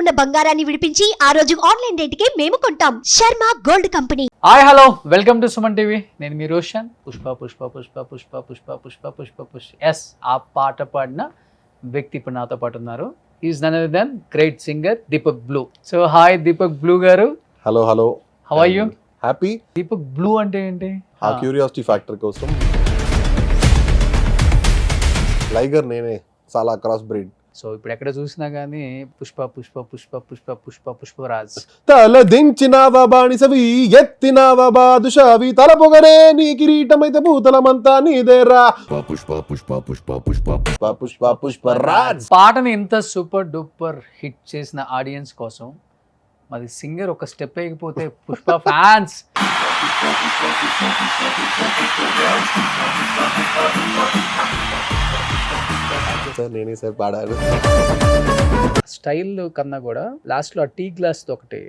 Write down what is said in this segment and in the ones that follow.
ఉన్న బంగారాన్ని విడిపించి ఆ రోజు ఆన్లైన్ రేటుకే మేము కొంటాం. Sharma gold company. Hi hello welcome to Suman TV. నేను మీ రోషన్. పుష్ప పుష్ప పుష్ప పుష్ప పుష్ప పుష్ప పుష్ప పుష్ప ఎస్ ఆ పాట పాడిన వ్యక్తి ఇప్పుడు నాతో పాటు ఉన్నారు. Is none other than great singer Deepak Blue. So hi Deepak Blue గారు. Hello hello, how are you? Happy. Deepak Blue అంటే ఏంటి? ఆ క్యూరియాసిటీ ఫ్యాక్టర్ కోసం లైగర్ నేనే, చాలా క్రాస్ బ్రీడ్. సో ఇప్పుడు ఎక్కడ చూసినా కానీ పుష్ప పుష్ప పుష్ప పుష్ప పుష్ప పుష్పరాజ్. తల దించినావా బానిసవి, ఎత్తినావా బాదుషావి, తల పొగరే నీ కిరీటమైతే భూతలమంతా నీదేరా. పుష్ప పుష్ప పుష్ప పుష్ప పుష్ప పుష్ప పుష్పరాజ్. పాటని ఇంత సూపర్ డూపర్ హిట్ చేసిన ఆడియన్స్ కోసం మరి సింగర్ ఒక స్టెప్ వేయకపోతే పుష్ప ఫ్యాన్స్ నేనే సార్ పాడాను. స్టైల్ కన్నా కూడా లాస్ట్ లో ఆ టీ గ్లాస్ ఒకటి.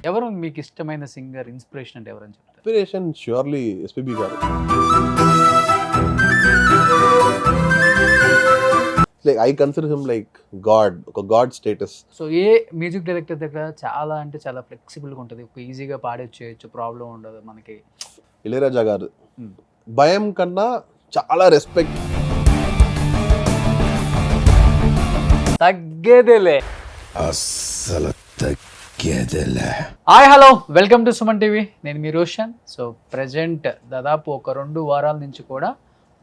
ఎవరు మీకు ఇష్టమైన సింగర్, ఇన్స్పిరేషన్ అంటే ఎవరని చెప్తారు? ఇన్స్పిరేషన్ ష్యూర్లీ ఎస్పీబీ గారు. Like I consider him like God, ఒక గాడ్ స్టేటస్. సో ఏ మ్యూజిక్ డైరెక్టర్ దగ్గర చాలా అంటే చాలా ఫ్లెక్సిబుల్గా ఉంటుంది, ఈజీగా పాడేయచ్చు, ప్రాబ్లం ఉండదు మనకి. ఇళయరాజా గారు భయం కన్నా చాలా రెస్పెక్ట్. తగ్గేదేలే, అస్సలు తగ్గేదేలే. Hi hello welcome to Suman TV. నేను మీ రోషన్. సో ప్రజెంట్ దాదాపు ఒక 2 వారాల నుంచి కూడా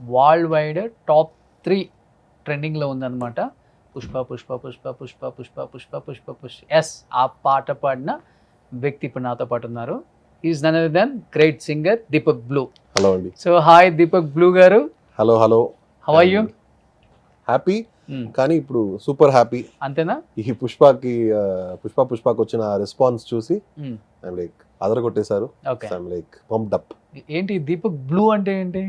వరల్డ్ వైడ్ టాప్ 3 ట్రెండింగ్లో ఉందన్నమాట. పుష్ప పుష్ప పుష్ప పుష్ప పుష్ప పుష్ప పుష్ప పుష్ప ఎస్ ఆ పాట పాడిన వ్యక్తి ఇప్పుడు నాతో పాటు ఉన్నారు. Is none other than great singer Deepak Blue. Hello అండి. సో హాయ్ దీపక్ బ్లూ గారు. Hello hello, how are you? Happy. కానీ ఇప్పుడు సూపర్ హ్యాపీ. అంతేనా? ఈ పుష్పకి వచ్చిన రెస్పాన్స్ చూసి లైక్ అదర కొట్టేశారు. Like pumped up. ఏంటి దీపక్ బ్లూ అంటే ఏంటి?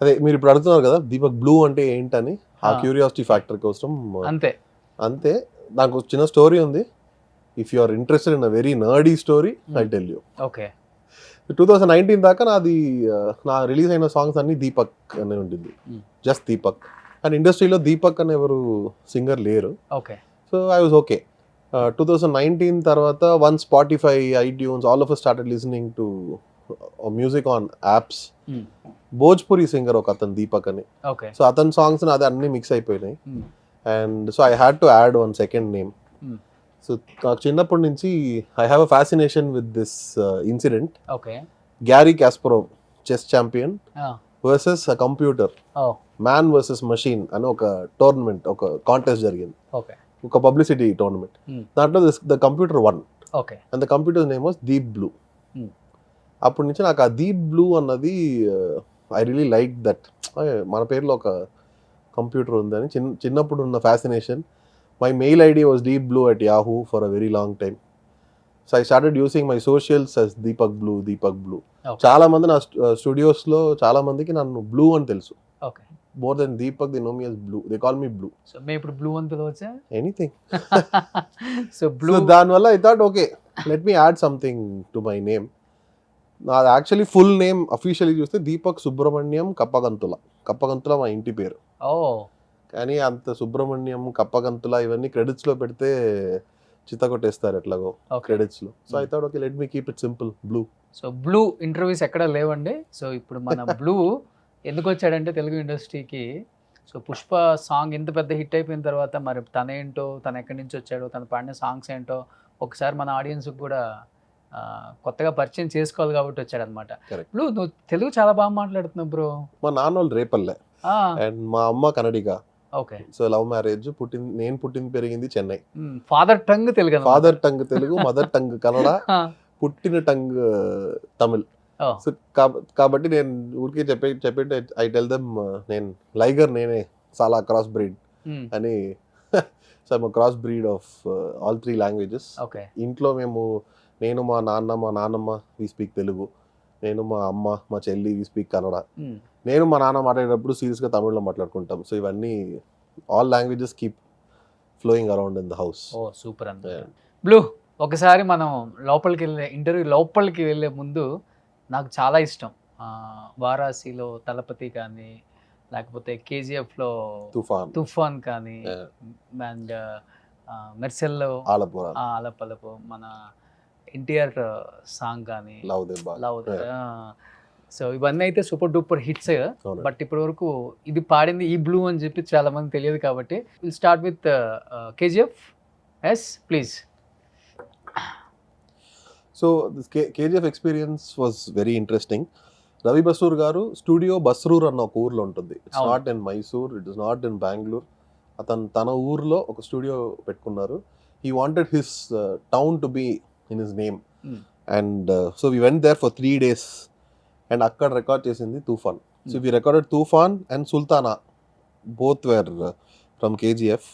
అదే మీరు ఇప్పుడు అడుగుతున్నారు కదా దీపక్ బ్లూ అంటే ఏంటని, ఆ క్యూరియాసిటీ ఫ్యాక్టర్ కోసం. అంతే అంతే. నాకు చిన్న స్టోరీ ఉంది. If you are interested in a very nerdy story, I tell you. Okay. 2019 దాకా నా రిలీజ్ అయిన సాంగ్స్ అన్ని దీపక్ అనే ఉంటుంది, జస్ట్ దీపక్. అండ్ ఇండస్ట్రీలో దీపక్ అని ఎవరు సింగర్ లేరు. Okay. So I was okay. 2019 తర్వాత one Spotify, iTunes, all of us started listening to music on apps. Bhojpuri singer ఒక అతను దీపక్ అని. సో అతని సాంగ్స్ అదే అన్ని మిక్స్ అయిపోయినాయి. And so I had to add one second name. So నాకు చిన్నప్పటి నుంచి I have a fascination with this incident. Gary Kasparov, chess champion versus a computer, man versus machine అని ఒక టోర్నమెంట్, ఒక కాంటెస్ట్ జరిగింది, ఒక పబ్లిసిటీ టోర్నమెంట్. దాంట్లో the computer won. And the computer name was Deep Blue. అప్పటి నుంచి నాకు ఆ దీప్ బ్లూ అన్నది ఐ రియలీ లైక్ దట్. మన పేరులో ఒక కంప్యూటర్ ఉందని చిన్నప్పుడు ఉన్న fascination. My mail ID was deepblue@yahoo for a very long time. So I started using my socials as Deepak Blue, Deepak Blue. చాలా మంది నా స్టూడియోస్ లో చాలా మందికి నన్ను బ్లూ అని తెలుసు. More than Deepak, they know me as Blue. They call me Blue. So మే ఇప్పుడు బ్లూ అని పిలవచ్చా? Anything. So blue. So దానివల్ల I thought okay, let me add something to my name. నా యాక్చువల్లీ ఫుల్ నేమ్ అఫీషియల్లీ చూస్తే దీపక్ సుబ్రహ్మణ్యం కప్పగంతుల. కప్పగంతుల మా ఇంటి పేరు. కానీ అంత సుబ్రహ్మణ్యం, కప్పగంతుల ఇవన్నీ క్రెడిట్స్ లో పెడితే చిత్త కొట్టేస్తారు ఎట్లాగో క్రెడిట్స్ లో. So I thought okay, let me keep it simple, blue. So blue interviews ఎక్కడ లేవండి. సో ఇప్పుడు మన బ్లూ ఎందుకు వచ్చాడంటే తెలుగు ఇండస్ట్రీకి. సో పుష్ప సాంగ్ ఇంత పెద్ద హిట్ అయిపోయిన తర్వాత మరి తనేంటో, తను ఎక్కడి నుంచి వచ్చాడో, తను పాడిన సాంగ్స్ ఏంటో ఒకసారి మన ఆడియన్స్కి కూడా కొత్తగా పరిచయం చేసుకోవాలి కాబట్టి వచ్చాడు అనమాట. బ్లూ, నువ్వు తెలుగు చాలా బాగా మాట్లాడుతున్నావు బ్రో. మా నాన్న వాళ్ళు రేపల్లె అండ్ మా అమ్మ Kannadiga. Okay. So love marriage. నేను పుట్టింది పెరిగింది Chennai. Father tongue Telugu, father tongue Telugu, mother tongue Kannada, పుట్టిన టంగ్ తమిళ్. సో కాబట్టి నేను ఊరికే చెప్పేట ఐ టెల్ దెమ్ నేను లైగర్ నేనే, చాలా క్రాస్ బ్రీడ్ అని. So I'm cross breed of all 3 languages. ఇంట్లో నేను మా నాన్నమ్మ వి స్పీక్ తెలుగు, నేను మా అమ్మ మా చెల్లి వి స్పీక్ కన్నడ, నేను మా నాన్న మాట్లాడేటప్పుడు సీరియస్గా తమిళ్లో మాట్లాడుకుంటాం. సో ఇవన్నీ all languages keep flowing around in the house. ఓ సూపర్ అంత బ్లూ. ఒకసారి మనం ఇంటర్వ్యూ లోపలికి వెళ్ళే ముందు నాకు చాలా ఇష్టం వారాసిలో తలపతి కానీ, లేకపోతే కేజీఎఫ్లో తుఫాన్, తుఫాన్ కానీ Yeah. అండ్ మెర్సెల్లో ఆలపురా, ఆలపలపు మన ఎన్టీఆర్ సాంగ్ కానీ లవ్ దెబ్బ, లవ్. సో ఇవన్నీ అయితే సూపర్ డూపర్ హిట్స్. అవును. బట్ ఇప్పటి వరకు ఇది పాడింది ఈ బ్లూ అని చెప్పి చాలా మంది తెలియదు కాబట్టి will start with KGF. Yes please. So this KGF experience was very interesting. Ravi Basrur garu studio Basrur అన్న ఒక ఊర్లో ఉంటుంది. ఇట్స్ అవును. Not in Mysore, it is not in Bengaluru. అతను తన ఊర్లో ఒక స్టూడియో పెట్టుకున్నారు. He wanted his town to be in his name. And so we went there for 3 days and అక్కడ రికార్డ్ చేసింది Toofan. So we recorded Toofan and Sultana, both were from KGF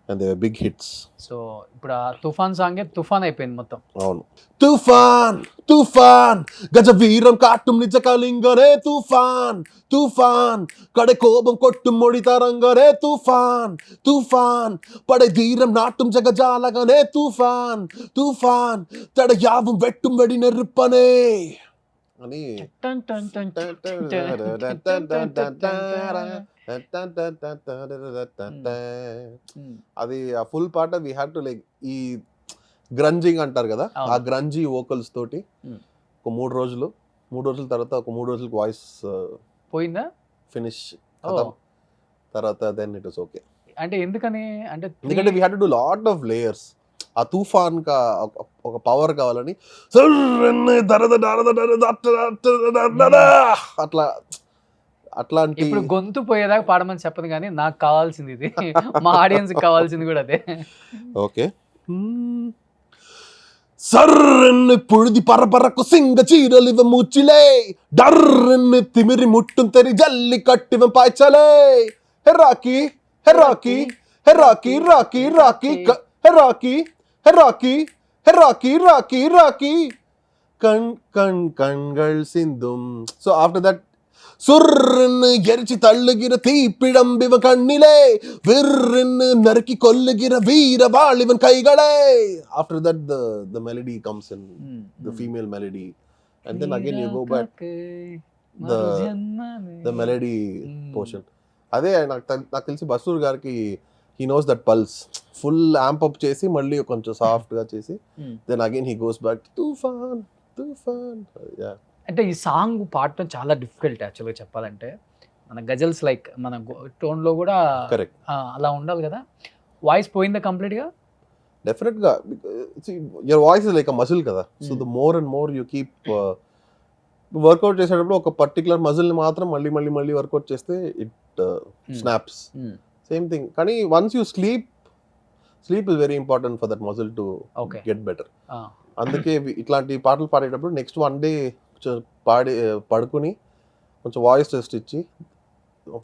and they were big hits. So ఇప్పుడు ఆ తుఫాన్ సాంగే తుఫాన్ అయిపోయింది మొత్తం. అవును. తుఫాన్ తుఫాన్ గజ వీరం కాട്ടുం నిజ కళింగరే తుఫాన్ తుఫాన్ కడే కోపం కొట్டும் మొడితరంగరే తుఫాన్ తుఫాన్ పడే ధీరం నాട്ടുం జగజాలగనే తుఫాన్ తుఫాన్ తడ యావం వెట్టుం వెడి నెరుప్పనే అని అది ఆ ఫుల్ పాట వి హ్యాడ్ టు లైక్ ఈ గ్రంజింగ్ అంటారు కదా, ఆ గ్రంజీ వోకల్స్ తోటి ఒక 3 రోజుల తర్వాత ఒక 3 రోజులకి వాయిస్ పోయిందా ఫినిష్ తర్వాత దెన్ ఇట్ వాస్ ఓకే. అంటే ఎందుకని అంటే ఎందుకంటే we had to do lot of layers. ఆ తుఫాన్ కా ఒక పవర్ కావాలని అట్లా అట్లాంటి. ఇప్పుడు గొంతు పోయేదాకా పాడమని చెప్పదు కానీ నాకు కావాల్సింది ఇది, మా ఆడియన్స్ కావాల్సింది కూడా అదే. ఓకే. సర్రెన్ను పుழுதி பரபரக்கு சிங்க சீரலிவ மூச்சிலே டர்ன்னு திமிரி முட்டும் தெரி ஜல்லி கட்டிவன் பாய்ச்சலே ஹெராக்கி ஹெராக்கி ஹெராக்கி ராக்கி ராக்கி ஹெராக்கி ஹெராக்கி ஹெராக்கி ராக்கி ராக்கி கண் கண் கண்கள் சிந்தும். So after that சுர்ன்னு எரிச்சு தள்ளுகிற தீப்பிழம்பிவ கண்ணிலே விர்ன்னு நறுக்கி கொல்லுகிற வீர வாளிவன் கைகளே. After that the melody comes in, the female melody, and then again you go back the melody portion. అదే నాకు తెలిసి బస్రూర్ గారికి he knows that pulse, full amp up చేసి మళ్ళీ కొంచెం సాఫ్ట్ గా చేసి then again he goes back to tufan tufan. Yeah. అంటే ఈ సాంగ్ పాడటం చాలా డిఫికల్ట్ యాక్చువల్గా చెప్పాలంటే. మన గజల్స్ లైక్ మన టోన్లో కూడా కరెక్ట్ అలా ఉండాలి కదా. వాయిస్ పోయిందా కంప్లీట్గా? డెఫినెట్గా. Your voice is like a muscle కదా. So the more and more you keep workout చేసేటప్పుడు ఒక పర్టికులర్ మజిల్ని మాత్రం మళ్ళీ మళ్ళీ మళ్ళీ వర్కౌట్ చేస్తే ఇట్ స్నాప్స్. Same thing. కానీ once you sleep is very important for that muscle to get better. అందుకే ఇట్లాంటి పాటలు పాడేటప్పుడు నెక్స్ట్ 1 day పడుకుని కొంచెం వాయిస్ టెస్ట్ ఇచ్చి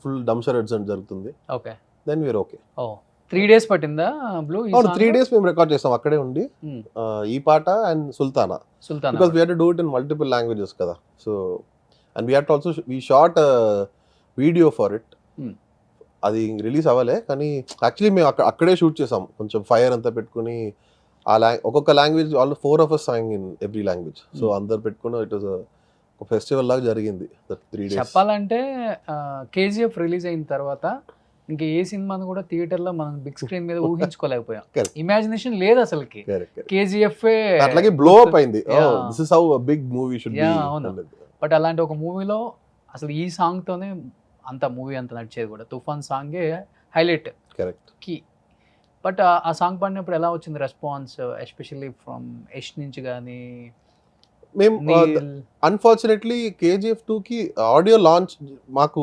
ఫుల్ డంసర్ ఎడ్సెంట్ జరుగుతుంది. Okay. Then we're okay. 3 days పట్టిందా బ్లూ? అవును, 3 days మేము రికార్డ్ చేస్తాం అక్కడే ఉండి. ఈ పాట and Sultana because we had to do it in multiple languages కదా. So and we had also we shot video for it. అది రిలీజ్ అవ్వలే కానీ యాక్చువల్లీ మేము అక్కడే షూట్ చేసాం. కొంచెం ఫైర్ అంతా పెట్టుకుని ఆ ఒక్కొక్క language all 4 of us sang in every language. So అందరు పెట్టుకుని ఇట్ వాజ్ ఒక ఫెస్టివల్ లాగా జరిగింది 3 days. చెప్పాలంటే కేజీఎఫ్ రిలీజ్ అయిన తర్వాత ఇంకా ఏ సినిమాను కూడా థియేటర్లో మనం బిగ్ స్క్రీన్ మీద ఊహించుకోలేకపోయాం. ఇమాజినేషన్ లేదు అసలుకి. కేజీఎఫ్ అట్లాగే బ్లో అప్ అయింది. This is how a big movie should be. But అలాంటి ఒక మూవీలో అసలు ఈ సాంగ్ తోనే అంత మూవీ అంత నడిచేది కూడా. తుఫాన్ సాంగే హైలైట్. కరెక్ట్. కీ. బట్ ఆ సాంగ్ పాడినప్పుడు ఎలా వచ్చింది రెస్పాన్స్, ఎస్పెషల్లీ ఫ్రమ్ యష్ నుంచి కానీ? మేము అన్ఫార్చునేట్లీ కేజీఎఫ్ 2కి ఆడియో లాంచ్ మాకు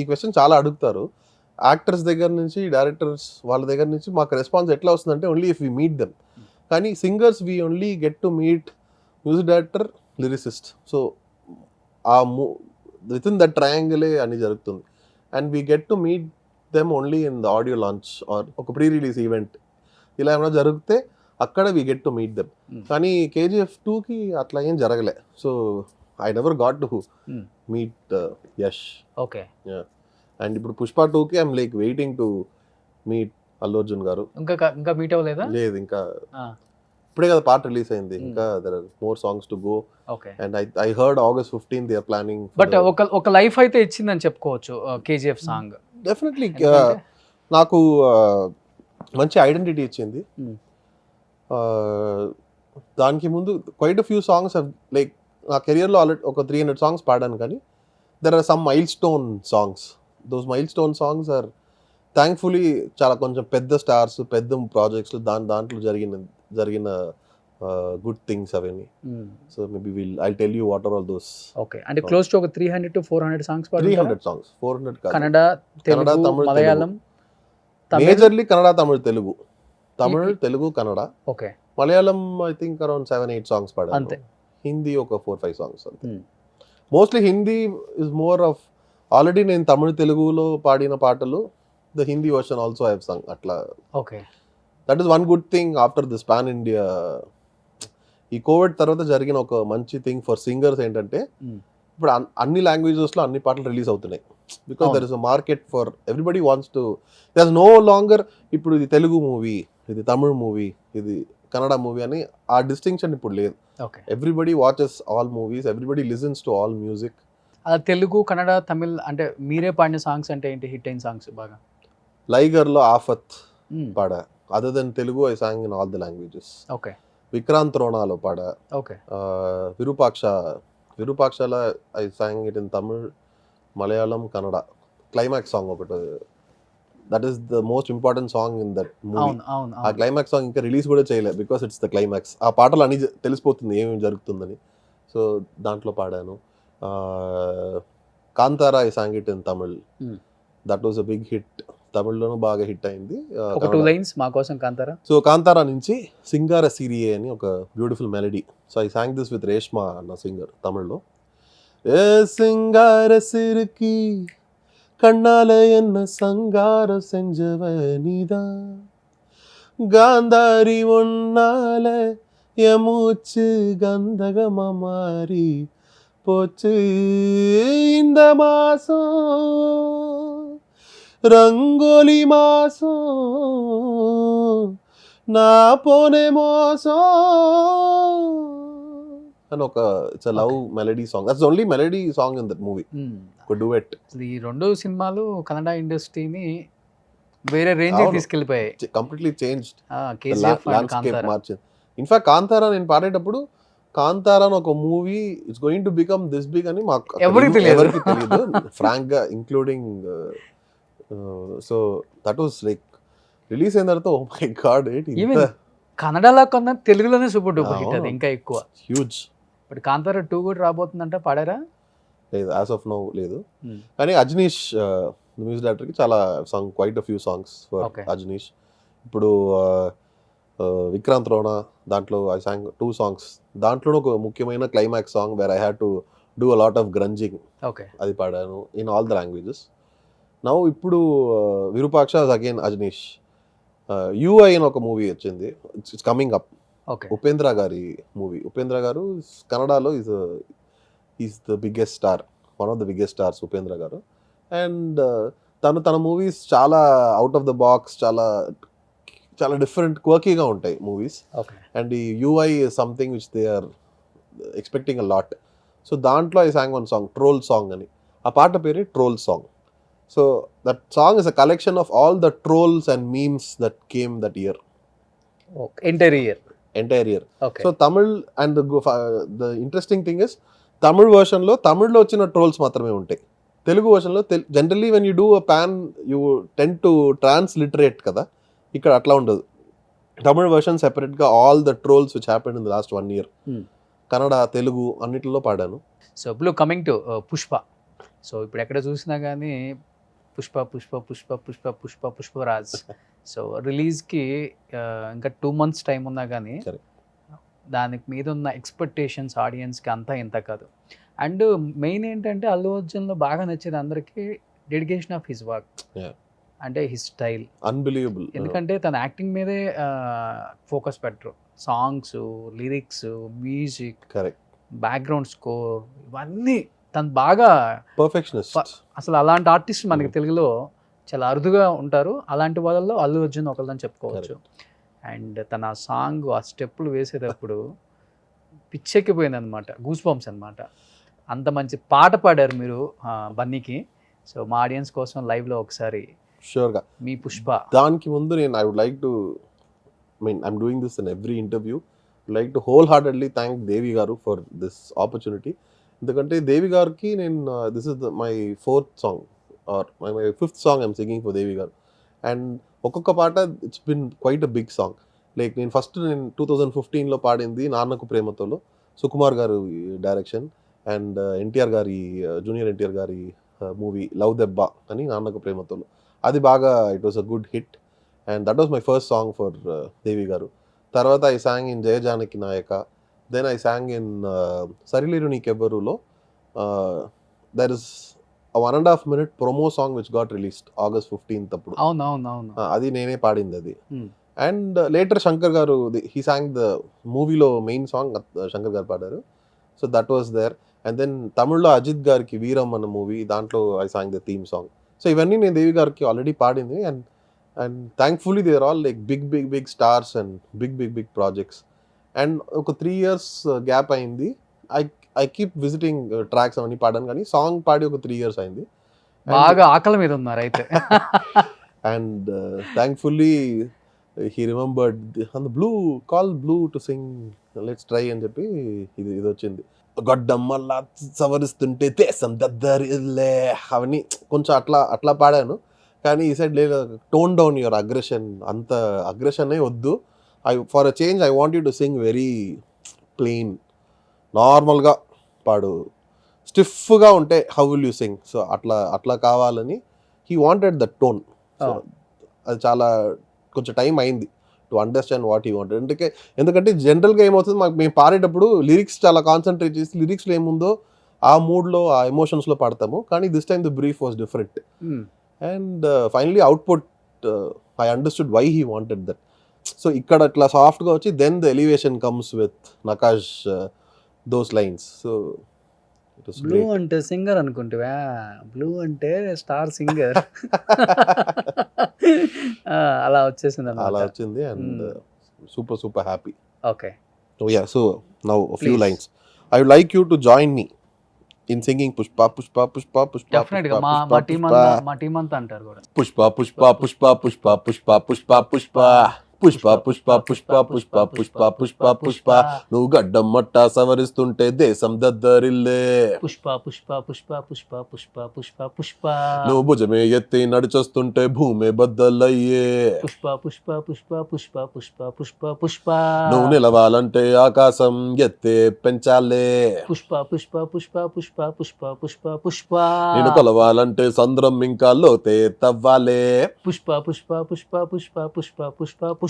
ఈ క్వశ్చన్ చాలా అడుగుతారు. యాక్టర్స్ దగ్గర నుంచి డైరెక్టర్స్ వాళ్ళ దగ్గర నుంచి మాకు రెస్పాన్స్ ఎట్లా వస్తుందంటే only if we meet them. కానీ singers we only get to meet music director, lyricist. So uh with in that ట్రయాంగిలే అని జరుగుతుంది. And we get to meet them only in the audio launch or ఒక pre release event ఇలా ఏమైనా జరిగితే అక్కడ we get to meet them. కానీ KGF 2కి అట్లా ఏం జరగలే. So I never got to meet Yash. Okay. And ఇప్పుడు పుష్ప 2కి I'm like waiting to meet Allu Arjun గారు. ఇంకా మీట్ అవ్వలేదా? లేదు ఇంకా. ఇప్పుడే కదా పార్ట్ రిలీజ్ అయింది, ఇంకా there are more songs to go. Okay. And I heard August 15th they are planning. బట్ ఒక లైఫ్ అయితే ఇచ్చిందని చెప్పుకోవచ్చు కేజీఎఫ్ సాంగ్. డెఫినెట్లీ నాకు మంచి ఐడెంటిటీ ఇచ్చింది. దానికి ముందు క్వైట్ ఫ్యూ సాంగ్స్ లైక్ నా కెరియర్లో ఆల్రెడీ ఒక 300 సాంగ్స్ పాడాను, కానీ there are some milestone songs. Those milestone songs are thankfully చాలా కొంచెం పెద్ద స్టార్స్, పెద్ద ప్రాజెక్ట్స్, దాంట్లో జరిగిన గుడ్ థింగ్స్ అవన్నీ. So maybe I tell you what are all those. Okay. అంటే క్లోజ్ టు ఒక 300 to 400 సాంగ్స్ పాడారు. 300 సాంగ్స్, 400 కాదు. Kannada, Tamil, Malayalam, majorly Kannada, Tamil, Telugu. Tamil, Telugu, Kannada. Okay. Malayalam I think around 7-8 songs పాడాను. అంతే. హిందీ ఒక 4-5 సాంగ్స్ అంతే. Mostly Hindi is more of already నేను తమిళ్, తెలుగులో పాడిన పాటలు the Hindi version also I have sung అట్లా. Okay. That is one good thing after this pan India. ఈ కోవిడ్ తర్వాత జరిగిన ఒక మంచి థింగ్ ఫర్ సింగర్స్ ఏంటంటే ఇప్పుడు అన్ని లాంగ్వేజెస్లో అన్ని పాటలు రిలీజ్ అవుతున్నాయి. Because there is a market for everybody wants to. There is no longer ఇప్పుడు ఇది తెలుగు మూవీ, ఇది తమిళ్ మూవీ, ఇది కన్నడ మూవీ అని ఆ డిస్టింక్షన్ ఇప్పుడు లేదు. Everybody watches all movies, everybody listens to all music. అలా తెలుగు, కన్నడ, తమిళ్ అంటే మీరే పాడిన సాంగ్స్ అంటే ఏంటి హిట్ అయిన సాంగ్స్ బాగా? లైగర్లో ఆఫత్ పాడా. Other than Telugu I sang in all the languages. Okay. Vikrant రోణాలో పాడా. ఓకే. విరూపాక్షలో I sang it in Tamil, Malayalam, Kannada. Climax song ఒకటి, that is the most important song in that movie. ఆ క్లైమాక్స్ సాంగ్ ఇంకా రిలీజ్ కూడా చేయలేదు బికాస్ ఇట్స్ ద క్లైమాక్స్. ఆ పాటలు అన్ని తెలిసిపోతుంది ఏమేమి జరుగుతుందని. సో దాంట్లో పాడాను. Kantara I sang it in Tamil. That was a big hit. తమిళ్లోనూ బాగా హిట్ అయింది. ఒక 2 లైన్స్ మా కోసం కాంతారా. సో కాంతారా నుంచి సింగార సిరియే అని ఒక beautiful melody. So I song this with Reshma అన్న సింగర్ తమిళ్లో. ఏ సింగార సిరికి கண்ணால என்ன சங்காரம் செஞ்சவ நீதான், காந்தாரி ஒன்னால என் மூச்சு கந்தகமா மாறி போச்சு. இந்த மாசம் రంగోలి మాసం నా పోనే మోసం అని ఒక it's love melody song. That's only melody song in that movie. ఒక డుయెట్. ఈ 2 సినిమాలు కన్నడ ఇండస్ట్రీని వేరే రేంజ్ తీసుకెళ్ళిపోయాయి. కంప్లీట్లీ చేంజ్డ్ ల్యాండ్స్కేప్ మార్చింది. ఇన్ఫాక్ట్ కాంతారా నేను పాడేటప్పుడు కాంతారా ఒక movie it's going to become this big అని మాకు ఎవరికి తెలియదు, ఫ్రాంక్ గా including. So that was like release అయిన తర్వాత ఓ మై గాడ్ కన్నడలో కన్నా తెలుగులోనే సూపర్ డూపర్ హిట్. అది ఇంకా ఎక్కువ హ్యూజ్. బట్ కాంతారా 2 కూడా రాబోతుందంట, పాడారా? లేదు, యాజ్ ఆఫ్ నౌ లేదు. కానీ అజ్నీష్ మ్యూజిక్ డైరెక్టర్కి చాలా song, quite a few songs for Ajaneesh. ఇప్పుడు విక్రాంత్ రోణ దాంట్లో ఐ సాంగ్ 2 సాంగ్స్. దాంట్లోనే ఒక ముఖ్యమైన climax song where I had to do a lot of grunting. అది పాడాను in all the languages. Now ఇప్పుడు విరూపాక్ష అగైన్ అజ్నీష్. యూఐ అని ఒక మూవీ వచ్చింది, ఇట్స్ కమింగ్ అప్. ఉపేంద్ర గారి మూవీ. ఉపేంద్ర గారు కన్నడలో is the biggest star, one of the biggest stars Upendra గారు. అండ్ తన మూవీస్ చాలా అవుట్ ఆఫ్ ద బాక్స్, చాలా డిఫరెంట్ క్వర్కీగా ఉంటాయి మూవీస్. అండ్ ఈ UI something which they are expecting a lot. So దాంట్లో I sang one song, troll song అని. ఆ పాట పేరే troll song. So that song is a collection of all the trolls and memes that came that year. Entire year. Okay. So Tamil and the interesting thing is Tamil version లో తమిళ్లో వచ్చిన trolls మాత్రమే ఉంటాయి. తెలుగు వర్షన్లో generally when you do a pan you tend to transliterate కదా, ఇక్కడ అట్లా ఉండదు. తమిళ్ వర్షన్ సెపరేట్గా all the trolls which happened in the last 1 year. Kannada, Telugu అన్నిటిలో పాడాను. సో ఇప్పుడు కమింగ్ టు పుష్ప. సో ఇప్పుడు ఎక్కడ చూసినా కానీ పుష్ప పుష్ప పుష్ప పుష్ప పుష్ప పుష్పరాజ్. సో రిలీజ్కి ఇంకా 2 months టైం ఉన్నా కానీ దానికి మీద ఉన్న ఎక్స్పెక్టేషన్స్ ఆడియన్స్కి అంతా ఇంత కాదు. అండ్ మెయిన్ ఏంటంటే అల్లు అర్జున్లో బాగా నచ్చేది అందరికీ డెడికేషన్ ఆఫ్ హిస్ వర్క్, అంటే హిస్ స్టైల్ అన్బిలీవబుల్. ఎందుకంటే తన యాక్టింగ్ మీదే ఫోకస్ పెట్టరు. Songs, lyrics, music, background score, ఇవన్నీ తను బాగా పర్ఫెక్షనిస్ట్. అసలు అలాంటి ఆర్టిస్ట్ మనకి తెలుగులో చాలా అరుదుగా ఉంటారు. అలాంటి వాళ్ళల్లో అల్లు అర్జున్ ఒకళ్ళని చెప్పుకోవచ్చు. అండ్ తన సాంగ్ ఆ స్టెప్పులు వేసేటప్పుడు పిచ్చెక్కిపోయింది అనమాట, గూస్ బంప్స్ అనమాట. అంత మంచి పాట పాడారు మీరు బన్నీకి. సో మా ఆడియన్స్ కోసం లైవ్లో ఒకసారి షూర్గా మీ పుష్ప. దానికి ముందు నేను I would like to I'm doing this in every interview, like to whole heartedly thank Devi గారు ఫర్ దిస్ ఆపర్చునిటీ. ఎందుకంటే దేవి గారికి నేను this is my 4th song or my 5th song I'm singing for Devi గారు. అండ్ ఒక్కొక్క పాట it's been quite a big song. Like నేను 2015లో పాడింది నాన్నకు ప్రేమతోలో, సుకుమార్ గారు డైరెక్షన్ అండ్ ఎన్టీఆర్ గారి జూనియర్ ఎన్టీఆర్ గారి మూవీ లవ్ దెబ్బ అని నాన్నకు ప్రేమతోలో. అది బాగా it was a good hit and that was my first song for Devi గారు. తర్వాత I sang in Jaya Janaki Nayaka, then I sang in సరిలేరు నీకెవ్వరులో. There is a 1.5 minute promo song which got released August 15th అప్పుడు. అవును. అది నేనే పాడింది అది. And later Shankar garu he sang the మూవీలో మెయిన్ సాంగ్ శంకర్ గారు పాడారు. So that was there. And then తమిళ్లో అజిత్ గారికి వీరం అన్న మూవీ, దాంట్లో I sang the theme song. So ఇవన్నీ నేను దేవి గారికి ఆల్రెడీ పాడింది. And thankfully they are all like big stars and big projects. And ఒక 3 years గ్యాప్ అయింది. ఐ కీప్ విజిటింగ్ ట్రాక్స్ అవన్నీ పాడాను, కానీ సాంగ్ పాడి ఒక 3 years అయింది. బాగా ఆకలి మీద ఉన్నారు అయితే. And thankfully he remembered on the call blue to sing let's try అని చెప్పి ఇది వచ్చింది. గొడ్డమ్మల్లా సవరిస్తుంటే దేశం దద్దరిల్లే అవన్నీ కొంచెం అట్లా పాడాను. కానీ ఈ సైడ్ లేదు, టోన్ డౌన్ యువర్ అగ్రెషన్, అంత అగ్రెషనే వద్దు. For a change I want you to sing very plain, నార్మల్గా పాడు, స్టిఫ్గా ఉంటే how will you sing. So అట్లా కావాలని he wanted the tone. So అది చాలా కొంచెం టైం అయింది to understand what he wanted. ఎందుకంటే జనరల్గా ఏమవుతుంది, మేము పాడేటప్పుడు లిరిక్స్ చాలా కాన్సన్ట్రేట్ చేసి లిరిక్స్లో ఏముందో ఆ మూడ్లో ఆ ఎమోషన్స్లో పాడతాము. కానీ this time the brief was different. And finally output I understood why he wanted that. So ఇక్కడ అట్లా సాఫ్ట్గా వచ్చి then the elevation comes with Nakash those lines. So Blue అంటే సింగర్ అనుకుంటువా, బ్లూ అంటే స్టార్ సింగర్. అలా వచ్చేసింది, అలా వచ్చింది. And super happy. Okay, so now a few lines. I would like you to join me in singing Pushpa Pushpa Pushpa Pushpa. Definite గా మా team అంతా అంటారు కూడా Pushpa Pushpa Pushpa Pushpa Pushpa Pushpa Pushpa Pushpa Pushpa Pushpa Pushpa Pushpa Pushpa Pushpa నువ్వు గడ్డం మట్ట సవరిస్తుంటే దేశం దద్దరిల్లే. పుష్ప పుష్ప పుష్ప పుష్ప పుష్ప పుష్ప పుష్ప నువ్వు భుజమే ఎత్తి నడిచొస్తుంటే భూమే బద్దలయ్యే. పుష్ప పుష్ప పుష్ప పుష్ప పుష్ప పుష్ప పుష్ప నువ్వు నిలవాలంటే ఆకాశం ఎత్తే పెంచాలే. పుష్ప పుష్ప పుష్ప పుష్ప పుష్ప పుష్ప పుష్ప నేను కొలవాలంటే సంద్రం ఇంకా లోతే తవ్వాలే. పుష్ప పుష్ప పుష్ప పుష్ప పుష్ప పుష్ప పుష్ప.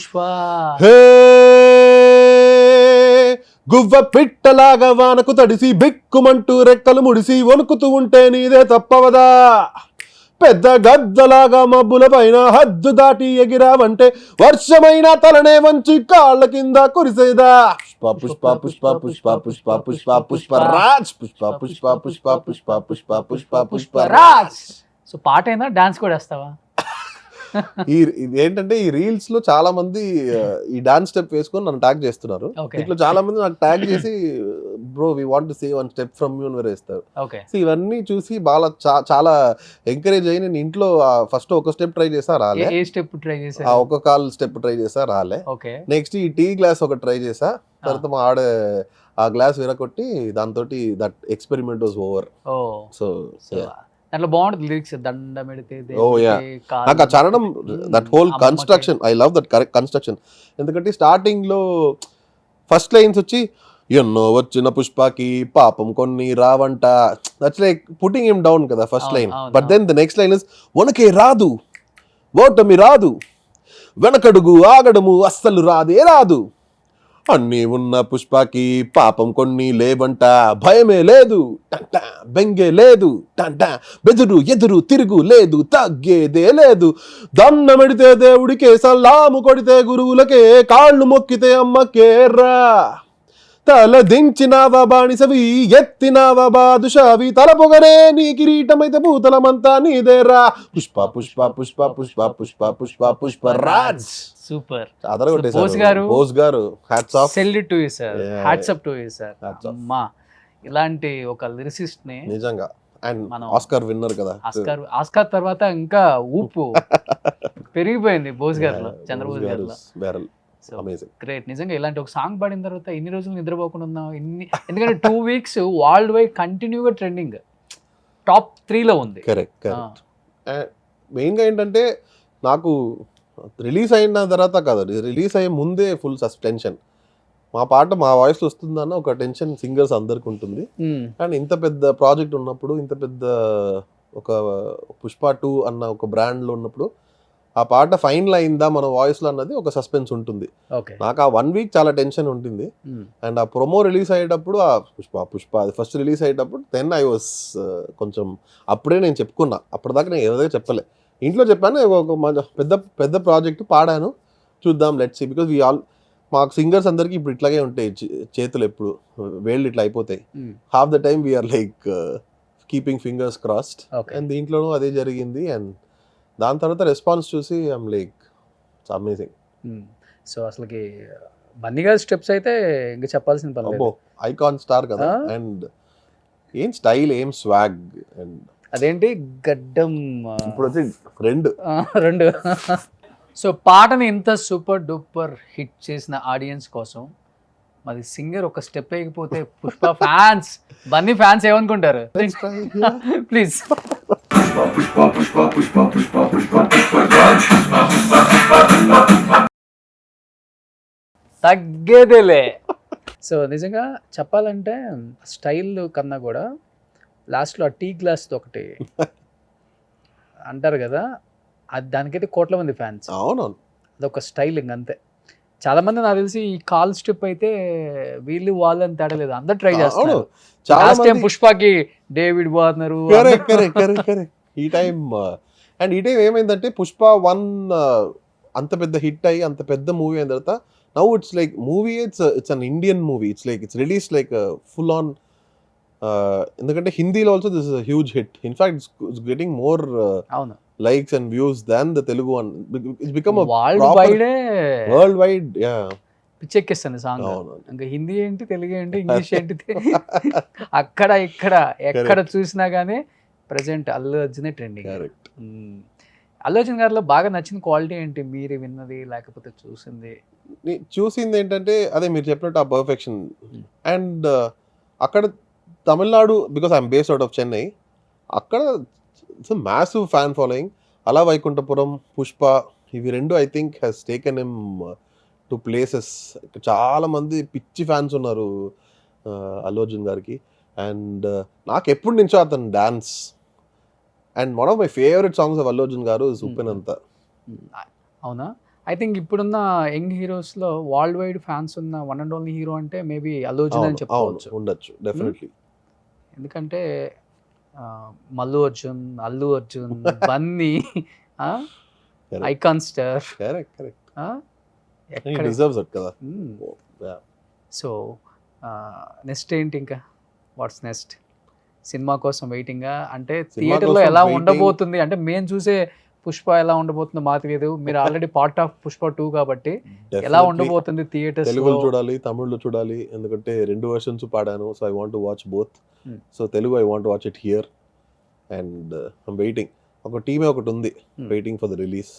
గువ్వ పిట్టలాగా వానకు తడిసి బిక్కుమంటూ రెక్కలు ముడిసి వణుకుతూ ఉంటే నీదే తప్పవదా. పెద్ద గద్దలాగా మబ్బుల పైన హద్దు దాటి ఎగిరావంటే వర్షమైన తలనే వంచి కాళ్ళ కింద కురిసేదా. పుష్ప పుష్ప పుష్ప పుష్ప పుష్ప పుష్ప రాజ్ పుష్ప పుష్ప పుష్ప పుష్ప పుష్ప పుష్ప పుష్ప రాజ్. సో పాట అయినా డాన్స్ కూడా వేస్తావా? ఏంటంటే ఈ రీల్స్ లో చాలా మంది ఈ డాన్స్ స్టెప్ వేసుకొని నన్ను ట్యాగ్ చేస్తున్నారు. ఇట్లా చాలా మంది నాకు ట్యాగ్ చేసి bro we want to see one step from you అని వేస్తారు. సో ఇవన్నీ చూసి బాగా చాలా ఎంకరేజ్ అయ్యి నేను ఇంట్లో ఫస్ట్ ఒక స్టెప్ ట్రై చేసా రాలే, ఒక కాల్ స్టెప్ ట్రై చేసా రాలే. నెక్స్ట్ ఈ టీ గ్లాస్ ఒక ట్రై చేసా, తర్వాత మా ఆడ ఆ గ్లాస్ విరగొట్టి దాంతో that experiment was over. So అట్లా బాగుంటుంది లిరిక్స్, దండం పెడితే నాకు ఆ చరణం that whole construction I love that correct construction. ఎందుకంటే స్టార్టింగ్ లో ఫస్ట్ లైన్స్ వచ్చి ఎన్నో వచ్చిన పుష్పకి పాపం కొన్ని రావంట, that's like putting him down కదా first line. But then the next line is వనకే రాదు ఓటమి రాదు వెనకడుగు ఆగడము అస్సలు రాదే రాదు, అన్నీ ఉన్న పుష్పకి పాపం కొన్ని లేవంట, భయమే లేదు టంట బెంగే లేదు టంట బెదురు ఎదురు తిరుగు లేదు తగ్గేదే లేదు, దండమెడితే దేవుడికే సల్లాము కొడితే గురువులకే కాళ్ళు మొక్కితే అమ్మకేర్రా, తల దించినావా బాణిసవి ఎత్తినావా బాదుషావి తల పొగరే నీ కిరీటమైతే భూతలమంతా నీదేరా పుష్ప పుష్ప పుష్ప పుష్ప పుష్ప పుష్ప పుష్ప రాజ్ సూపర్. అదర బోస్ గారు, బోస్ గారు hats off, salute to you sir, hats up to you sir. Hats off. అమ్మా, ఇలాంటి ఒక లిరిసిస్ట్ ని నిజంగా. అండ్ మనం ఆస్కార్ విన్నర్ కదా. ఆస్కార్ తర్వాత ఇంకా ఊపు పెరిగిపోయింది బోస్ గారిలో, చంద్రబోస్ గారిలో. Barrel so amazing. గ్రేట్. నిజంగా ఇలాంటి ఒక సాంగ్ పాడిన తర్వాత ఇన్ని రోజులు నిద్రపోకుండా ఉన్నాం. ఎందుకంటే 2 weeks వరల్డ్ వైడ్ కంటిన్యూగా ట్రెండింగ్ టాప్ 3లో ఉంది. కరెక్ట్. మెయిన్గా ఏంటంటే నాకు రిలీజ్ అయిన తర్వాత కాదు, రిలీజ్ అయ్యే ముందే ఫుల్ టెన్షన్. మా పాట మా వాయిస్ వస్తుందన్న ఒక టెన్షన్ సింగర్స్ అందరికి ఉంటుంది. అండ్ ఇంత పెద్ద ప్రాజెక్ట్ ఉన్నప్పుడు, ఇంత పెద్ద ఒక పుష్ప 2 అన్న ఒక బ్రాండ్లో ఉన్నప్పుడు ఆ పాట ఫైనల్ అయిందా మన వాయిస్లో అన్నది ఒక సస్పెన్స్ ఉంటుంది. నాకు ఆ 1 week చాలా టెన్షన్ ఉంటుంది. అండ్ ఆ ప్రొమో రిలీజ్ అయ్యేటప్పుడు ఆ పుష్ప అది ఫస్ట్ రిలీజ్ అయ్యేటప్పుడు దెన్ ఐ వాస్ కొంచెం అప్పుడే నేను చెప్పుకున్నా. అప్పటిదాకా నేను ఏదో చెప్పలే, ఇంట్లో చెప్పాను. ఒక పెద్ద పెద్ద ప్రాజెక్ట్ పాడాను, చూద్దాం లెట్స్ సీ. బికాజ్ మాకు సింగర్స్ అందరికీ ఇప్పుడు ఇట్లాగే ఉంటాయి చేతులు, ఎప్పుడు వేళ్ళు ఇట్లా అయిపోతాయి. Half the time we're like keeping fingers crossed. And దీంట్లోనూ అదే జరిగింది. అండ్ దాని తర్వాత రెస్పాన్స్ చూసి I'm like it's amazing. So అసలుకి బన్నీ గారి స్టెప్స్ అయితే ఇంకా చెప్పాల్సిన పని లేదు. ఐకాన్ స్టార్ కదా. అండ్ ఏం స్టైల్, ఏం స్వాగ్. అండ్ అదేంటి గడ్డం ఇప్పుడు వచ్చి రెండు. సో పాటని ఇంత సూపర్ డూపర్ హిట్ చేసిన ఆడియన్స్ కోసం మరి సింగర్ ఒక స్టెప్ వేయకపోతే పుష్ప ఫ్యాన్స్, బన్నీ ఫ్యాన్స్ ఏమనుకుంటారు? ప్లీజ్. తగ్గేదేలే. సో నిజంగా చెప్పాలంటే స్టైల్ కన్నా కూడా లాస్ట్లో ఆ టీ గ్లాస్ ఒకటి అంటారు కదా, అది దానికైతే కోట్ల మంది ఫ్యాన్స్. అవునవును, అదొక స్టైలింగ్ అంతే. చాలా మంది నాకు తెలిసి ఈ కాల్ స్టెప్ అయితే వీళ్ళు వాళ్ళని తేడా లేదు, అందరు ట్రై చేస్తారు. లాస్ట్ టైం పుష్పకి డేవిడ్ వార్నర్. ఈ టైం ఏమైందంటే పుష్ప 1 అంత పెద్ద హిట్ అయ్యి అంత పెద్ద మూవీ అయిన తర్వాత now it's like movie, it's an Indian movie. It's release like full on. ఎందుకంటే హిందీలో also this is a huge hit. In fact it's getting more likes and views than the Telugu one. It's become a world wide పిచ్చెక్కిస్తాను song. ఇంకా హిందీ ఏంటి, తెలుగు ఏంటి, English ఏంటి, అక్కడ ఇక్కడ ఎక్కడ చూసినా కానీ ప్రజెంట్ అల్లు అర్జునే ట్రెండింగ్. అల్లు అర్జున్ గారిలో బాగా నచ్చిన క్వాలిటీ ఏంటి మీరు విన్నది లేకపోతే చూసింది ఏంటంటే అదే మీరు చెప్పినట్టు ఆ పర్ఫెక్షన్. అండ్ అక్కడ Tamil Nadu, because I'm based out of Chennai, అక్కడ it's a massive fan following. అలా వైకుంఠపురం, పుష్ప ఇవి రెండు I think has taken him to places. చాలా మంది పిచ్చి ఫ్యాన్స్ ఉన్నారు అల్లు అర్జున్ గారికి. అండ్ నాకు ఎప్పటి నుంచో అతను dance. And one of my favourite songs of Allu Arjun గారు ఇస్ ఉప్పెనంత. అవునా? ఐ థింక్ ఇప్పుడున్న యంగ్ హీరోస్లో వరల్డ్ వైడ్ ఫ్యాన్స్ ఉన్న వన్ అండ్ ఓన్లీ హీరో అంటే మేబీ అల్లు అర్జున్ అని చెప్పవచ్చు. ఉండొచ్చు డెఫినెట్లీ. ఎందుకంటే Mallu Arjun, Allu Arjun, Bunny, icon star. So next ఏంటి, ఇంకా వాట్స్ నెక్స్ట్? సినిమా కోసం వెయిటింగా? అంటే థియేటర్లో ఎలా ఉండబోతుంది అంటే మేము చూసే పుష్ప ఎలా ఉండబోతుందో మాకు తెలియదు. మీరు ఆల్రెడీ పార్ట్ ఆఫ్ పుష్ప 2 కాబట్టి ఎలా ఉండబోతుంది థియేటర్స్? తెలుగులో చూడాలి, తమిళ్లో చూడాలి, ఎందుకంటే 2 versions పాడాను. So I want to watch both. So Telugu I want to watch it here. And I'm waiting. ఒక టీమే ఒకటి ఉంది వెయిటింగ్ ఫర్ ద రిలీజ్.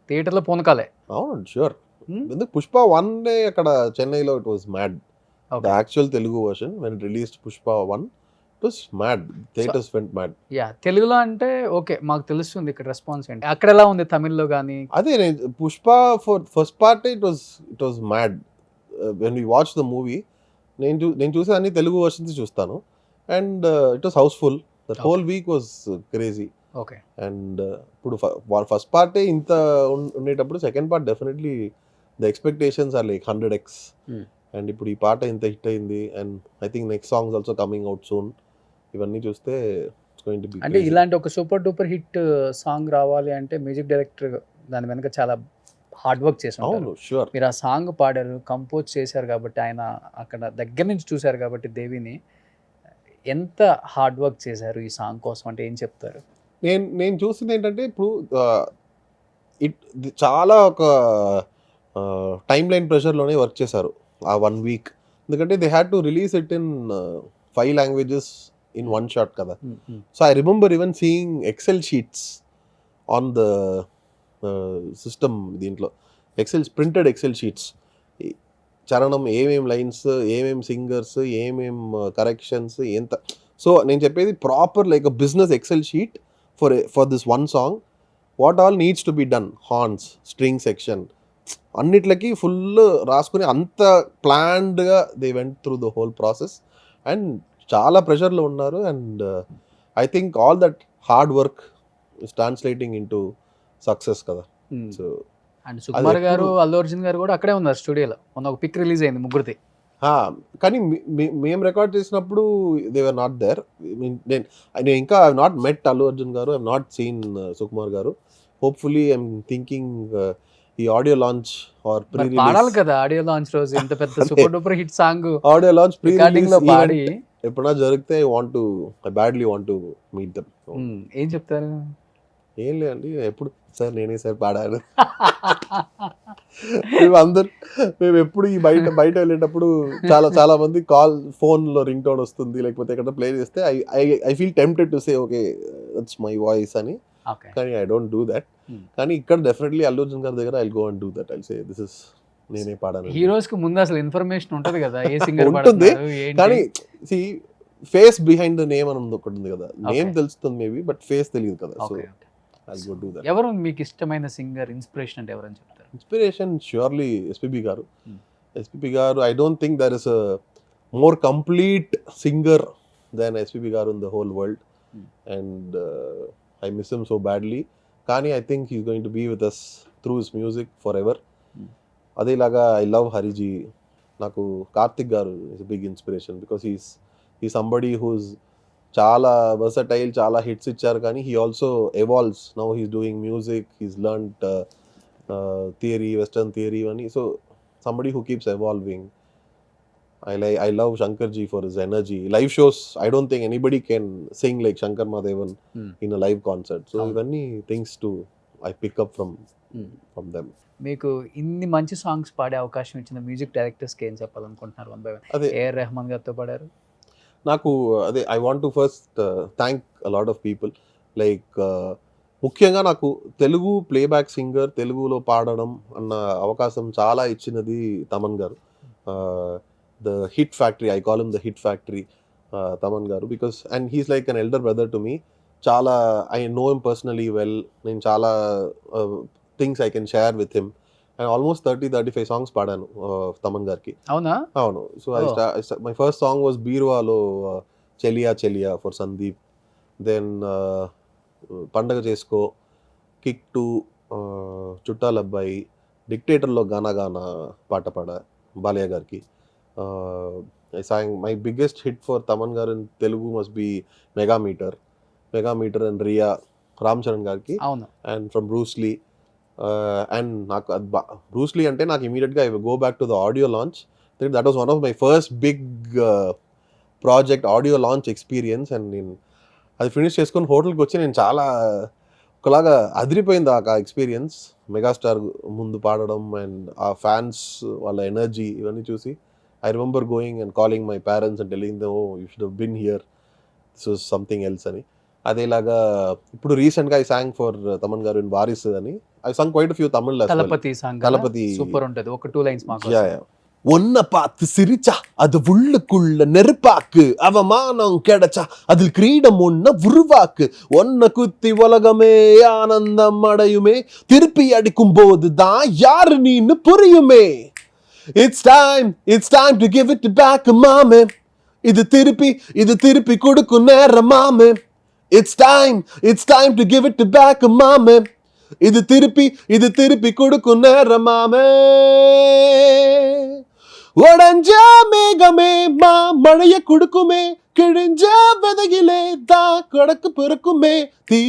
థియేటర్లో పోనకాలే. అవును, షూర్. ఎందుకు పుష్ప 1 అక్కడ చెన్నైలో it was mad. The actual Telugu version when released Pushpa 1 it was mad. Theatres went mad. Yeah, తెలుగులో అంటే ఓకే మాకు తెలుస్తుంది ఇక్కడ రెస్పాన్స్ ఏంటి. అక్కడ ఎలా ఉంది తమిళ్లో కానీ? అదే Pushpa first part it was mad. When we watch the movie నేను చూసే అన్ని తెలుగు వర్షన్స్ చూస్తాను. And it was housefull. The whole week was crazy. Okay. And ఇప్పుడు ఫస్ట్ పార్ట్ ఇంత ఉండేటప్పుడు second part definitely the expectations are like 100x. And ఇప్పుడు ఈ పాట ఇంత హిట్ అయింది. And I think next songs also coming out soon. ఇవన్నీ చూస్తే ఇట్స్ గోయింగ్ టు బి. అంటే ఇలాంటి ఒక సూపర్ డూపర్ హిట్ సాంగ్ రావాలి అంటే మ్యూజిక్ డైరెక్టర్ దాని వెనక చాలా హార్డ్ వర్క్ చేసి ఉంటారు. అవును, షూర్. మీరు ఆ సాంగ్ పాడారు, కంపోజ్ చేశారు కాబట్టి, ఆయన అక్కడ దగ్గర నుంచి చూశారు కాబట్టి దేవిని, ఎంత హార్డ్ వర్క్ చేశారు ఈ సాంగ్ కోసం అంటే ఏం చెప్తారు? నేను చూసింది ఏంటంటే ఇప్పుడు చాలా ఒక టైమ్ లైన్ ప్రెషర్లోనే వర్క్ చేశారు ఆ 1 వీక్. ఎందుకంటే they had to release it in 5 languages in 1 shot కదా. So I remember even seeing Excel sheets on the system. దీంట్లో ప్రింటెడ్ ఎక్సెల్ షీట్స్, చరణం ఏమేం లైన్స్, ఏమేం సింగర్స్, ఏమేం కరెక్షన్స్, ఎంత. సో నేను చెప్పేది proper like a business excel sheet for this 1 song. What all needs to be done, horns, string section, అన్నిట్లకి full రాసుకుని అంత ప్లాన్డ్గా they went through the whole process. And చాలా ప్రెషర్లో ఉన్నారు. And I think all that hard work is translating into success కదా. So and Sukumar గారు, అల్లు అర్జున్ గారు కూడా అక్కడే ఉన్నారు స్టూడియోలో. మొన్న ఒక పిక్ రిలీజ్ అయింది ముగ్గురిది. కానీ మేము రికార్డ్ చేసినప్పుడు దే వర్ నాట్ దేర్. నేను ఇంకా I not met Allu Arjun garu, I not seen Sukumar garu. Hopefully I'm thinking ఈ audio launch or pre release పాడాలి కదా ఆడియో లాంచ్ రోజు, ఇంత పెద్ద super duper hit song audio launch pre recording లో పాడి ఎప్పుడైనా జరిగితే I badly want to meet them. ఏం చెప్తారు? ఏం లేదండి, ఎప్పుడు సార్ నేనే సార్ పాడాను. మేము ఎప్పుడు ఈ బయట వెళ్ళేటప్పుడు చాలా మంది ఫోన్ లో రింగ్ టోన్ వస్తుంది, లేకపోతే ఎక్కడ ప్లే చేస్తే I feel tempted to say okay that's my voice అని. కానీ ఐ డోంట్ డూ దట్. కానీ ఇక్కడ డెఫినెట్లీ అల్లు అర్జున్ గారి దగ్గర I go and do that. I say this is నేనే పాడాను. హీరోస్ కి ముందు అసలు ఇన్ఫర్మేషన్ ఉంటది కదా, ఏ సింగర్ ఉంటుంది. కానీ ఫేస్ బిహైండ్ ద నేమ్ అని ఒకటి ఉంది కదా, నేమ్ తెలుస్తుంది మేబీ, బట్ ఫేస్ తెలియదు కదా. సో ఎవరు మీకు ఇష్టమైన సింగర్, ఇన్స్పిరేషన్ అంటే ఎవరని చెప్తారు? ఇన్స్పిరేషన్ ష్యూర్లీ ఎస్పీబీ గారు. ఎస్పీబీ గారు, I don't think there is a more complete singer than SPB గారు in the whole world. And I miss him so badly. కానీ I think he's going to be with us through his music forever. అదేలాగా I love Hariji. నాకు కార్తిక్ గారు is big inspiration because he somebody who's చాలా versatile, చాలా hits ఇచ్చారు. కానీ he also evolves. Now he's doing music, he's learned theory, western theory అని. So somebody who keeps evolving. I love Shankar ji for his energy. Live shows, I don't think anybody can sing like Shankar Mahadevan in a live concert. So ivanni things I pick up from them. మీకు ఇన్ని మంచి songs పాడే అవకాశం ఇచ్చిన music డైరెక్టర్స్కి ఏం చెప్పాలనుకుంటున్నారు? 1 by 1 AR Rahman గారితో పాడారు. నాకు I want to first thank a lot of people. Like ముఖ్యంగా నాకు తెలుగు ప్లేబ్యాక్ సింగర్, తెలుగులో పాడడం అన్న అవకాశం చాలా ఇచ్చినది తమన్ గారు. The hit factory, I call him the hit factory, Taman garu, because and he's like an elder brother to me. Chala I know him personally well. Nen chala things I can share with him. And almost 30-35 songs padanu Taman garki. Avuna? Avunu. So my first song was Beerwalo Cheliya Cheliya for Sandeep. Then Pandaga Chesko, Kick 2, Chuttal Abbai, Dictator lo Gana Gana Pata Pada Balaya garki. I sang my biggest hit for Taman garu in Telugu must be Megameter and Riya Ram Charan garki. Avunu. And from Bruce Lee. And నాకు Bruce Lee అంటే నాకు immediately I will go back to the audio launch. That was one of my first big project audio launch experience. And నేను అది finish చేసుకొని హోటల్కి వచ్చి నేను చాలా ఒకలాగా అదిరిపోయింది ఆ ఎక్స్పీరియన్స్. మెగాస్టార్ ముందు పాడడం అండ్ ఆ ఫ్యాన్స్ వాళ్ళ ఎనర్జీ ఇవన్నీ చూసి I remember going and calling my parents and telling them, oh, you should have been here. This was something else అని. అదేలాగా ఇప్పుడు రీసెంట్గా I sang for Taman garu in Varis అని. I sung quite a few Tamil as well. Thalapathy song super ఉంటుంది. ఒక 2 lines మాకు. ஒன்ன பார்த்து சிரிச்சா அது உள்ளுக்குள்ள நெருப்பாக்கு, அவமானம் கிடைச்சா அதில் கிரீடம் ஒன்ன உருவாக்கு, ஒன்ன குத்தி உலகமே ஆனந்தம் அடையுமே, திருப்பி அடிக்கும் போது தான் யாரு நீன்னு புரியுமே. It's time to give it back, mame. இது திருப்பி கொடுக்கும் நேரம் மாமே. It's time to give it back, mame. இது திருப்பி கொடுக்கும் நேரம் மாமே. ஒடஞ்ச மேகமே மழைய குடுக்குமே, கிழிஞ்ச விதையிலேதா கொடக்கு பிறக்குமே தீ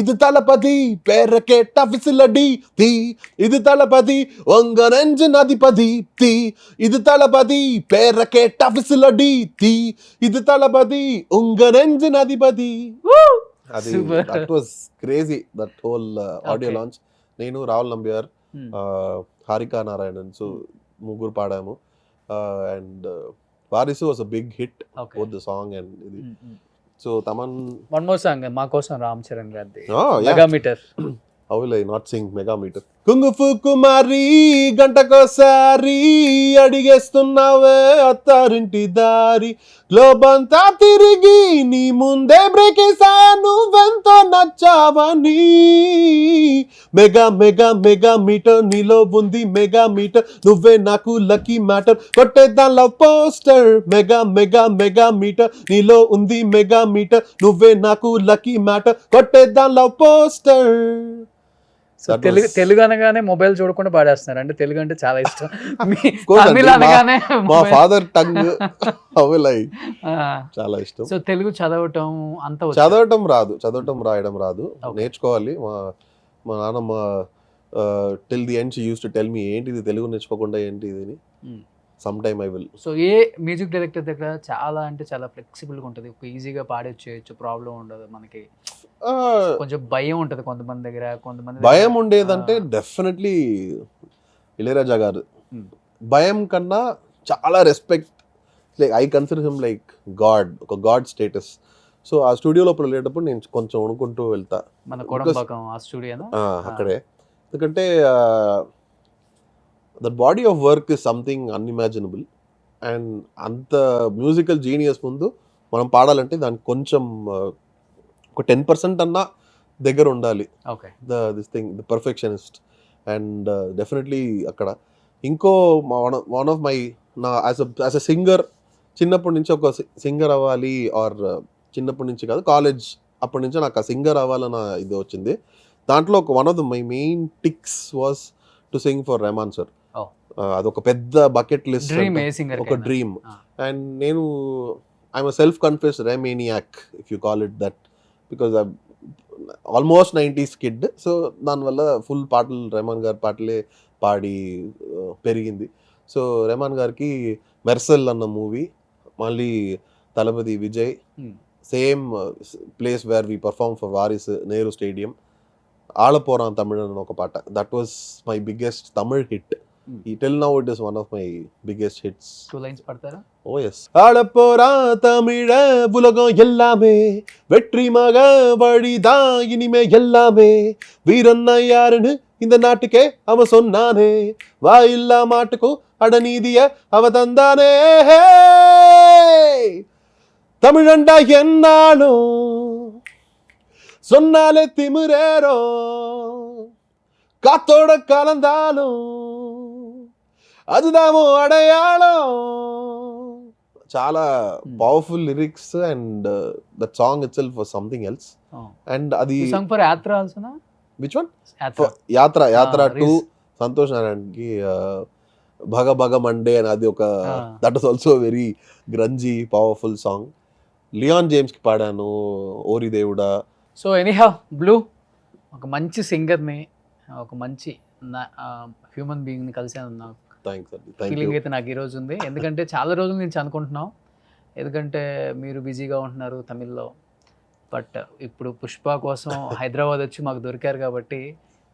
இது தளபதி பேர கேட்டா விசிலடி தீ இது தளபதி உங்க நெஞ்சு அதிபதி தீ இது தளபதி பேர கேட்டா விசிலடி தீ இது தளபதி உங்க நெஞ்சு அதிபதி. అది Super. That was crazy that whole audio Okay. Launch. నేను రాహుల్ నంబియార్, Hmm. హారికా నారాయణన్, సో ముగ్గురు పాడాము. And Varisu was a big hit Okay. Both the song and ఇది. Mm, mm. So Thaman one more song మా కోసం రామ్ చరణ్ గారిది yeah, మెగామీటర్. how will I not sing మెగామీటర్. కుంగుఫు కుమారి గంటకోసారి అడిగేస్తున్నావే అత్తారింటి దారి గ్లోబంతా తిరిగి నీ ముందే బ్రేక్ వేసాను వెంతో నచ్చావని. మెగా మెగా మెగా మీటర్ నీలో ఉంది మెగా మీటర్ నువ్వే నాకు లక్కీ మ్యాటర్ కొట్టేద్దాం love poster. Mega mega mega meter నీలో ఉంది మెగా మీటర్ నువ్వే నాకు లక్కీ మ్యాటర్ కొట్టేద్దాం లవ్ పోస్టర్. సో తెలుగు అనగానే మొబైల్ చూడకుండా పాడేస్తున్నారు, అంటే తెలుగు అంటే చాలా ఇష్టం. course అండి. తమిళ అనగానే మా ఫాదర్ టంగ్ అవలై చాలా ఇష్టం. సో తెలుగు చదవటం అంత చదవటం రాదు, చదవటం రాయడం రాదు, Okay. నేర్చుకోవాలి. మా నాన్నమ్మ till the end she use to tell me ఏంటిది తెలుగు నేర్చుకోకుండా ఏంటి ఇది అని. Some time I will. So A music director దగ్గర చాలా అంటే చాలా ఫ్లెక్సిబుల్గా ఉంటుంది, ఈజీగా పాడేయచ్చు, ప్రాబ్లం ఉండదు మనకి. కొంచెం భయం ఉంటుంది కొంతమంది దగ్గర, కొంతమంది భయం ఉండేదంటే డెఫినెట్లీ ఇళయరాజా గారు. భయం కన్నా చాలా respect. Like I consider him like God, ఒక గాడ్ స్టేటస్. సో ఆ స్టూడియో లోపల వెళ్ళేటప్పుడు నేను కొంచెం వణుకుంటూ వెళ్తా. మన కోడంబాకం ఆ స్టూడియోనా అక్కడే. ఎందుకంటే that body of work is something unimaginable. And అంత మ్యూజికల్ జీనియస్ ముందు మనం పాడాలంటే దానికి కొంచెం ఒక 10% అన్నా దగ్గర ఉండాలి. Okay. This thing the perfectionist. And definitely అక్కడ ఇంకో వన్ ఆఫ్ మై నా యాజ్ అ సింగర్ చిన్నప్పటి నుంచి ఒక సింగర్ అవ్వాలి, ఆర్ చిన్నప్పటి నుంచి కాదు కాలేజ్ అప్పటి నుంచి నాకు ఆ సింగర్ అవ్వాలన్న ఇది వచ్చింది. దాంట్లో ఒక one of the my main ticks was to sing for Rahman sir. అదొక పెద్ద బకెట్ లిస్ట్, డ్రీమ్, ఏ సింగర్ ఒక డ్రీమ్. అండ్ నేను I'm self confessed Rahmaniac if you call it that, because I almost 90s kid. So దానివల్ల ఫుల్ పాటలు రెహమాన్ గారి పాటలే పాడి పెరిగింది. సో రెహమాన్ గారికి మెర్సెల్ అన్న మూవీ, మళ్ళీ Thalapathy Vijay, same place where we perform for Varisu, Nehru stadium, Aalaporan Tamil అన్న ఒక పాట. That was my biggest Tamil hit. Till now it is one of my biggest hits. 2 lines பாடுதாரா? Oh yes. ஆளப்போரா தமிழ உலகம் எல்லாமே வெற்றி மக வழிதான் இனிமே எல்லாமே வீரன்னா யாருன்னு இந்த நாட்டுக்கே அவன் சொன்னானே வாயில்லா மாட்டுக்கும் அடநீதிய அவ தந்தானே தமிழண்டா என்னாலும் சொன்னாலே திமிரேரோ காத்தோட கலந்தாலும் அதுதான் అడయాళం. చాలా powerful lyrics and that song it self was something else. And అది సాంగ్ ఫర్ యాత్ర ఆల్సోనా? Which one? యాత్ర 2 సంతోష్ నారాయణకి భగ భగ మండే అని, అది ఒక that is also very grungy powerful song. Leon James కి పాడాను ఓరి దేవుడా. సో ఎనీహౌ బ్లూ ఒక మంచి సింగర్ని, ఒక మంచి హ్యూమన్ బీయింగ్ని కలిసాను. నాకు ఫీలింగ్ అయితే నాకు ఈరోజు ఉంది, ఎందుకంటే చాలా రోజుల నుంచి అనుకుంటున్నాం. ఎందుకంటే మీరు బిజీగా ఉంటున్నారు తమిళ్లో, బట్ ఇప్పుడు పుష్ప కోసం హైదరాబాద్ వచ్చి మాకు దొరికారు కాబట్టి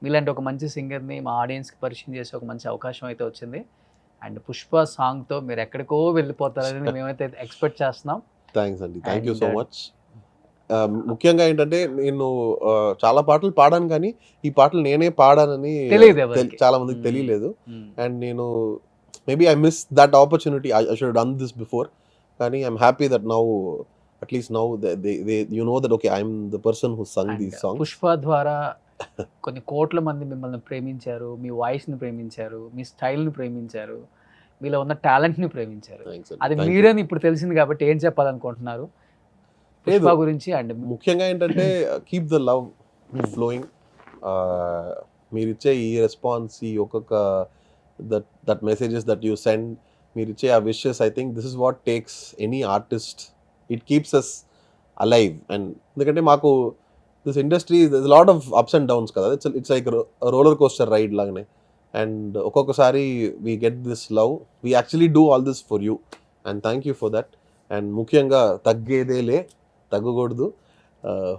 మీలాంటి ఒక మంచి సింగర్ని మా ఆడియన్స్కి పరిచయం చేసే ఒక మంచి అవకాశం అయితే వచ్చింది. అండ్ పుష్ప సాంగ్తో మీరు ఎక్కడికో వెళ్ళిపోతారని మేమైతే ఎక్స్పెక్ట్ చేస్తున్నాం. థ్యాంక్స్ అండి, థ్యాంక్ యూ సో మచ్. ముఖ్యంగా ఏంటంటే నేను చాలా పాటలు పాడాను, కానీ ఈ పాటలు నేనే పాడానని చాలా మందికి తెలియలేదు. అండ్ నేను maybe I miss that opportunity. I should done this before. కానీ I'm happy that now at least now you know that okay I'm the person who sung these songs. Pushpa ద్వారా కొన్ని కోట్ల మంది మిమ్మల్ని ప్రేమించారు, మీ వాయిస్ని ప్రేమించారు, మీ స్టైల్ని ప్రేమించారు, మీలో ఉన్న టాలెంట్ని ప్రేమించారు. అది మీరని ఇప్పుడు తెలిసింది కాబట్టి ఏం చెప్పాలనుకుంటున్నారు పుష్ప గురించి? అండ్ ముఖ్యంగా ఏంటంటే కీప్ ద లవ్ ఫ్లోయింగ్. మీరు ఇచ్చే ఈ రెస్పాన్స్, ఈ ఒక్కొక్క that messages that you send, మీరు ఇచ్చే ఆ wishes, I think this is what takes any artist it keeps us alive. And ఎందుకంటే మాకు this industry this lot of ups and downs కదా, it's like roller coaster ride లాగానే. And ఒక్కొక్కసారి we get this love, we actually do all this for you and thank you for that. And ముఖ్యంగా తగ్గేదేలే, తగ్గకూడదు.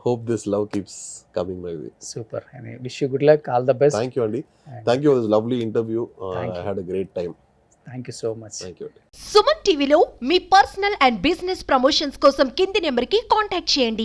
Hope this love keeps coming my way. Super, wish you good luck, all the best. Thank you అండి, thank you for this lovely interview. Thank I you. Had a great time. Thank you so much. Thank you అండి. సుమన్ టీవీలో మీ personal and business promotions కోసం కింది నెంబర్కి contact చేయండి.